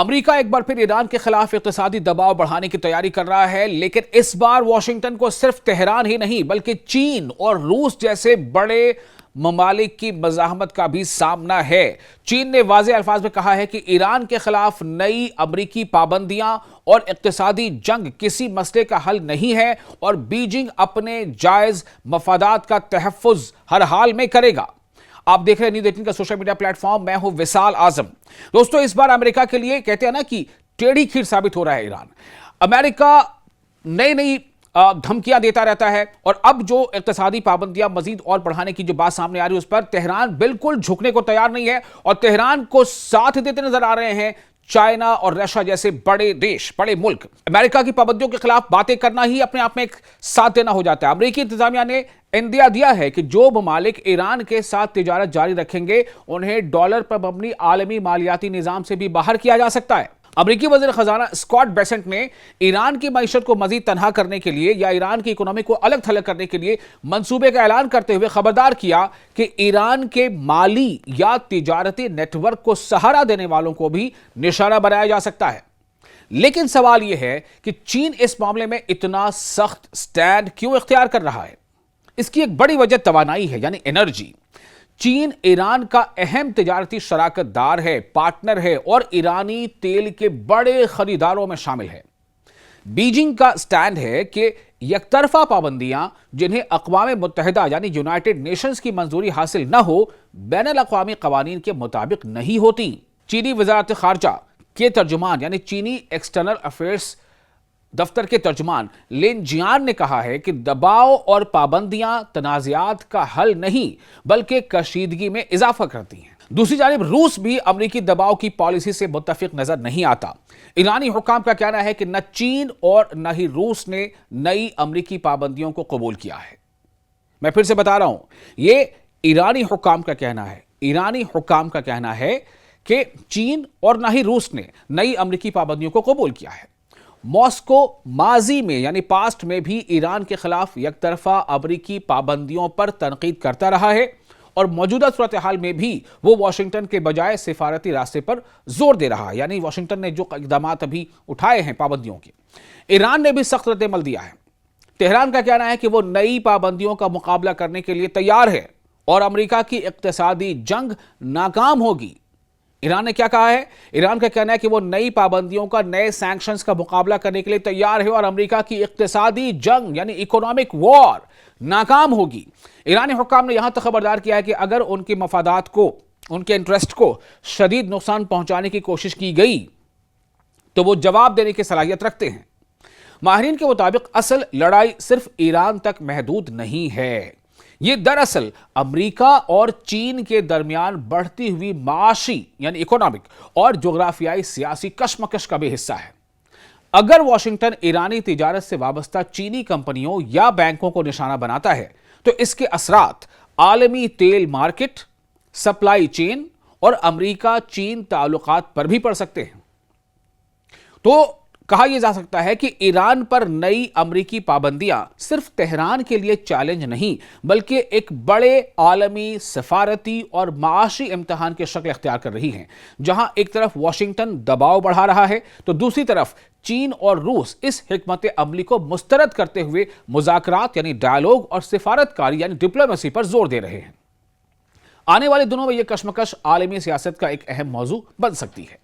America एक बार फिर Iran के खिलाफ इक्तिसादी दबाव बढ़ाने की तैयारी कर रहा है, लेकिन इस बार वॉशिंगटन को सिर्फ तेहरान ही नहीं बल्कि चीन और रूस जैसे बड़े ममालिक की मज़ाहमत का भी सामना है। चीन ने वाज़ेह अल्फाज में कहा है कि ईरान के खिलाफ नई अमरीकी पाबंदियां और इक्तिसादी जंग किसी मसले का हल नहीं है और बीजिंग अपने जायज मफादात का तहफ़्फ़ुज़ हर हाल में करेगा। आप देख रहे हैं न्यूज़ 18 का सोशल मीडिया प्लेटफॉर्म। मैं हूं विशाल आजम। दोस्तों, इस बार अमेरिका के लिए कहते हैं ना कि टेढ़ी खीर साबित हो रहा है ईरान। अमेरिका नई नई धमकियां देता रहता है और अब जो इक्तिसादी पाबंदियां मजीद और बढ़ाने की जो बात सामने आ रही है उस पर तेहरान बिल्कुल झुकने को तैयार नहीं है और तेहरान को साथ देते नजर आ रहे हैं चाइना और रशिया जैसे बड़े देश, बड़े मुल्क। अमेरिका की पाबंदियों के खिलाफ बातें करना ही अपने आप में एक साथ देना हो जाता है। अमेरिकी इंतजामिया ने इंदिया दिया है कि जो ममालिक ईरान के साथ तिजारत जारी रखेंगे उन्हें डॉलर पर मबनी आलमी मालियाती निजाम से भी बाहर किया जा सकता है। अमेरिकी वज़ीर खजाना स्कॉट बेसेंट ने ईरान की मईशत को मजीद तनहा करने के लिए या ईरान की इकोनॉमी को अलग थलग करने के लिए मंसूबे का ऐलान करते हुए खबरदार किया कि ईरान के माली या तिजारती नेटवर्क को सहारा देने वालों को भी निशाना बनाया जा सकता है। लेकिन सवाल यह है कि चीन इस मामले में इतना सख्त स्टैंड क्यों इख्तियार कर रहा है। इसकी एक बड़ी वजह तवानाई है, यानी एनर्जी। चीन ईरान का अहम तिजारती शराकतदार है, पार्टनर है और ईरानी तेल के बड़े खरीदारों में शामिल है। बीजिंग का स्टैंड है कि यकतरफा पाबंदियां जिन्हें अक़वाम मुत्तहिदा यानी यूनाइटेड नेशंस की मंजूरी हासिल न हो, बैनुल अक़वामी क़वानीन के मुताबिक नहीं होती। चीनी वज़ारत ख़ारजा के तर्जुमान यानी चीनी एक्सटर्नल अफेयर्स दफ्तर के तर्जुमान लिन जियान ने कहा है कि दबाव और पाबंदियां तनाज़ात का हल नहीं बल्कि कशीदगी में इजाफा करती हैं। दूसरी जानिब रूस भी अमरीकी दबाव की पॉलिसी से मुत्तफिक नजर नहीं आता। ईरानी हुक्काम का कहना है कि न चीन और न ही रूस ने नई अमरीकी पाबंदियों को कबूल किया है। मैं फिर से बता रहा हूं, यह ईरानी हुक्काम का कहना है। ईरानी हुक्काम का कहना है कि चीन और न ही रूस ने नई अमरीकी पाबंदियों को कबूल किया है। मॉस्को माजी में यानी पास्ट में भी ईरान के खिलाफ यकतरफा अमरीकी पाबंदियों पर तनकीद करता रहा है और मौजूदा सूरत हाल में भी वो वाशिंगटन के बजाय सिफारती रास्ते पर जोर दे रहा है। यानी वाशिंगटन ने जो इक़दाम अभी उठाए हैं पाबंदियों के, ईरान ने भी सख्त रद्द-ए-अमल दिया है। तेहरान का कहना है कि वो नई पाबंदियों का मुकाबला करने के लिए तैयार है और अमरीका की इक़्तिसादी जंग नाकाम होगी। ईरान ने क्या कहा है? ईरान का कहना है कि वो नई पाबंदियों का, नए सैंक्शंस का मुकाबला करने के लिए तैयार है और अमेरिका की इक्तिसादी जंग यानी इकोनॉमिक वॉर नाकाम होगी। ईरानी हुक्काम ने यहां तक खबरदार किया है कि अगर उनके मफादात को, उनके इंटरेस्ट को शदीद नुकसान पहुंचाने की कोशिश की गई तो वो जवाब देने की सलाहियत रखते हैं। माहिरीन के मुताबिक असल लड़ाई सिर्फ ईरान तक महदूद नहीं है। यह दरअसल अमेरिका और चीन के दरमियान बढ़ती हुई माशी यानी इकोनॉमिक और जोग्राफियाई सियासी कशमकश का भी हिस्सा है। अगर वाशिंगटन ईरानी तिजारत से वाबस्ता चीनी कंपनियों या बैंकों को निशाना बनाता है तो इसके असरात आलमी तेल मार्केट, सप्लाई चेन और अमेरिका चीन ताल्लुकात पर भी पड़ सकते हैं। तो कहा यह जा सकता है कि ईरान पर नई अमरीकी पाबंदियां सिर्फ तेहरान के लिए चैलेंज नहीं बल्कि एक बड़े आलमी सफारती और माशी इम्तिहान की शक्ल इख्तियार कर रही हैं, जहां एक तरफ वाशिंगटन दबाव बढ़ा रहा है तो दूसरी तरफ चीन और रूस इस हिकमत अमली को मुस्तरद करते हुए मुज़ाकरात यानी डायलॉग और सिफारतकारी यानी डिप्लोमेसी पर जोर दे रहे हैं। आने वाले दिनों में यह कशमकश आलमी सियासत का एक अहम मौजू बन सकती है।